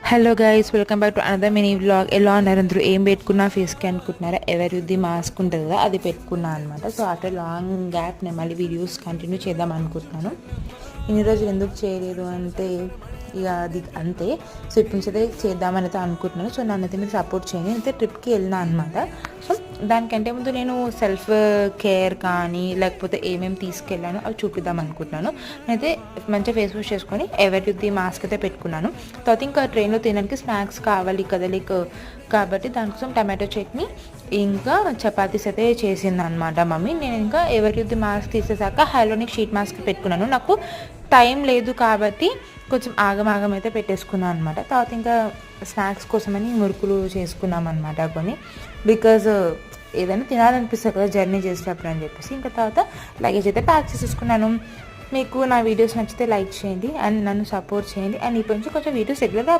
Hello guys, welcome back to another mini vlog. ఎలా ఉన్నారు అందరూ? ఏం పెట్టుకున్నా ఫేస్కి అనుకుంటున్నారా? ఎవరిది మాస్క్ ఉంటుంది కదా, అది పెట్టుకున్నా అనమాట. సో ఆఫ్టర్ లాంగ్ గ్యాప్ నేను మళ్ళీ వీడియోస్ కంటిన్యూ చేద్దాం అనుకుంటున్నాను. ఇన్ని రోజులు ఎందుకు చేయలేదు అంటే ఇక అది అంతే. సో ఇప్పుడు నుంచి అయితే చేద్దామని అయితే అనుకుంటున్నాను. సో నన్ను అయితే మీరు సపోర్ట్ చేయండి. అయితే ట్రిప్కి వెళ్ళినా అనమాట. సో దానికంటే ముందు నేను సెల్ఫ్ కేర్ కానీ లేకపోతే ఏమేమి తీసుకెళ్ళానో అవి చూపిద్దాం అనుకుంటున్నాను. నేనైతే మంచిగా ఫేస్ వాష్ చేసుకొని ఎవరిది మాస్క్ అయితే పెట్టుకున్నాను. తర్వాత ఇంకా ట్రైన్లో తినడానికి స్నాక్స్ కావాలి కదా, లైక్ కాబట్టి దానికోసం టమాటో చట్నీ ఇంకా చపాతీస్ అయితే చేసింది అనమాట మమ్మీ. నేను ఇంకా ఎవరిది మాస్క్ తీసేసాక హైలోనిక్ షీట్ మాస్క్ పెట్టుకున్నాను. నాకు టైం లేదు కాబట్టి కొంచెం ఆగమాగం అయితే పెట్టేసుకున్నాను అనమాట. తర్వాత ఇంకా స్నాక్స్ కోసమని మురుకులు చేసుకున్నాం అనమాట కొన్ని. బికాజ్ ఏదైనా తినాలనిపిస్తుంది కదా జర్నీ చేసేటప్పుడు అని చెప్పేసి. ఇంకా తర్వాత లగేజ్ అయితే ప్యాక్ చేసేసుకున్నాను. మీకు నా వీడియోస్ నచ్చితే లైక్ చేయండి అండ్ నన్ను సపోర్ట్ చేయండి. అండ్ ఇప్పటి నుంచి కొంచెం వీడియోస్ రెగ్యులర్గా